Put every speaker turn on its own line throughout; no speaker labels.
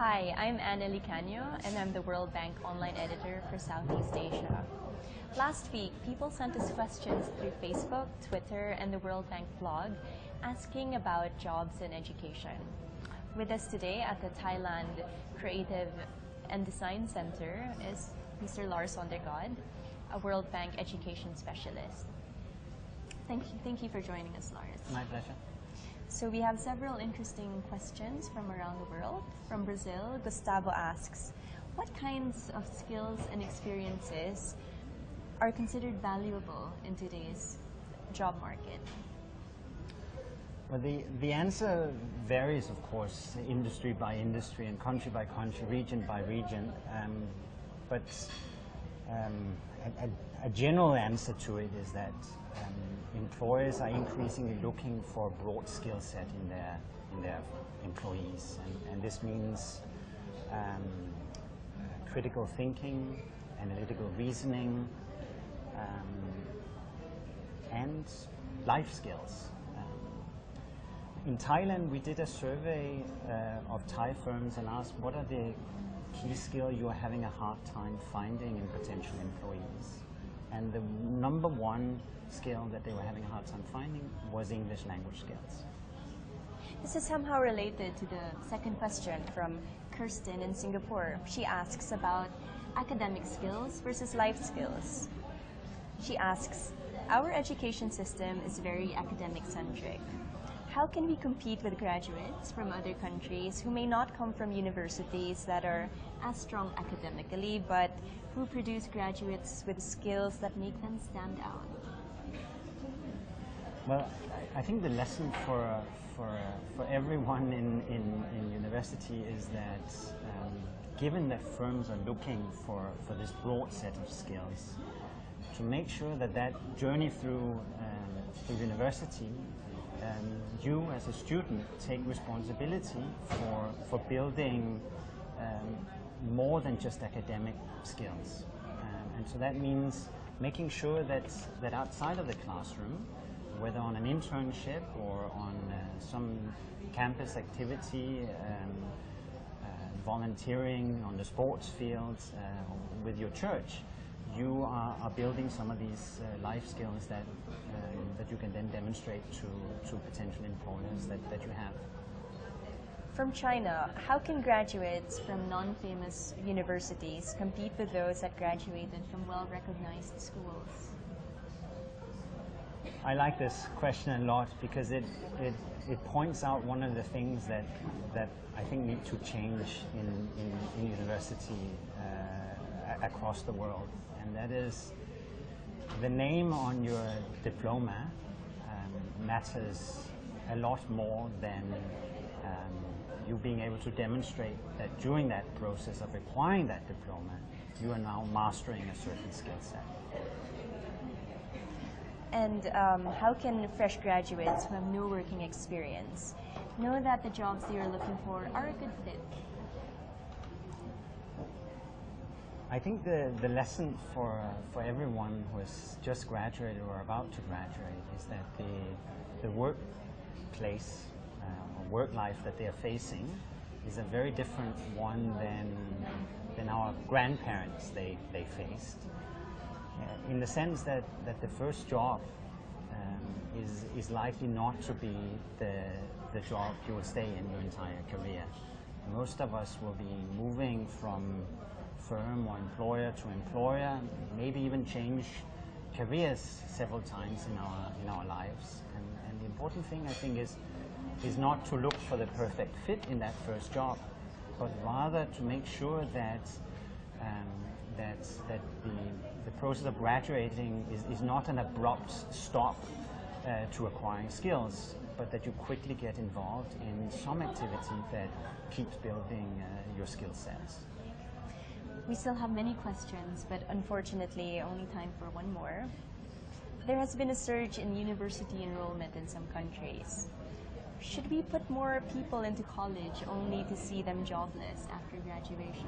Hi, I'm Anna Licanio, and I'm the World Bank online editor for Southeast Asia. Last week, people sent us questions through Facebook, Twitter, and the World Bank blog asking about jobs and education. With us today at the Thailand Creative and Design Center is Mr. Lars Sondergaard, a World Bank education specialist. Thank you for joining us, Lars.
My pleasure.
So we have several interesting questions from around the world. From Brazil, Gustavo asks, what kinds of skills and experiences are considered valuable in today's job market?
Well, the answer varies, of course, industry by industry and country by country, region by region. But a general answer to it is that employers are increasingly looking for a broad skill set in their employees, and this means critical thinking, analytical reasoning, and life skills. In Thailand, we did a survey of Thai firms and asked what are the key skills you are having a hard time finding in potential employees. And the number one skill that they were having a hard time finding was English language skills.
This is somehow related to the second question from Kirsten in Singapore. She asks about academic skills versus life skills. She asks, our education system is very academic-centric. How can we compete with graduates from other countries who may not come from universities that are as strong academically, but who produce graduates with skills that make them stand out?
Well, I think the lesson for everyone in university is that given that firms are looking for this broad set of skills, to make sure that journey through university, you as a student take responsibility for building more than just academic skills. And so that means making sure that outside of the classroom, whether on an internship or on some campus activity, volunteering on the sports fields, with your church, you are building some of these life skills that you can then demonstrate to potential employers that you have.
From China, how can graduates from non-famous universities compete with those that graduated from well-recognized schools?
I like this question a lot because it points out one of the things that I think need to change in university across the world, and that is the name on your diploma matters a lot more than you being able to demonstrate that during that process of acquiring that diploma, you are now mastering a certain skill set.
And how can fresh graduates who have no working experience know that the jobs they are looking for are a good fit?
I think the lesson for everyone who has just graduated or about to graduate is that the workplace or work life that they are facing is a very different one than our grandparents they faced. In the sense that the first job is likely not to be the job you will stay in your entire career. Most of us will be moving from firm or employer to employer, maybe even change careers several times in our lives. And the important thing, I think, is not to look for the perfect fit in that first job, but rather to make sure that the process of graduating is not an abrupt stop to acquiring skills, but that you quickly get involved in some activity that keeps building your skill sets.
We still have many questions, but unfortunately only time for one more. There has been a surge in university enrollment in some countries. Should we put more people into college only to see them jobless after graduation?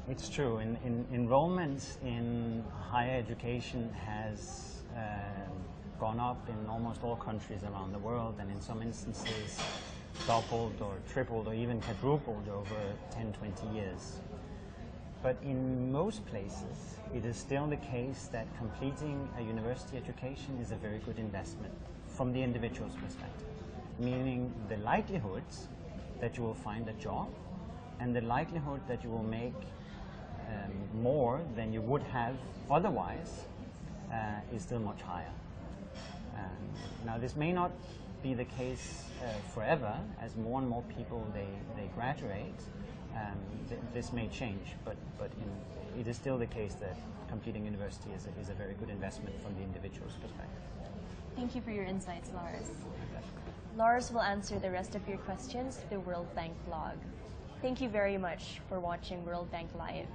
It's true. Enrollment in higher education has gone up in almost all countries around the world, and in some instances doubled or tripled or even quadrupled over 10, 20 years. But in most places, it is still the case that completing a university education is a very good investment from the individual's perspective, meaning the likelihoods that you will find a job and the likelihood that you will make more than you would have otherwise is still much higher. Now this may not be the case forever, as more and more people they graduate. This may change, but it is still the case that completing university is a very good investment from the individual's perspective.
Thank you for your insights, Lars. Lars will answer the rest of your questions through the World Bank blog. Thank you very much for watching World Bank Live.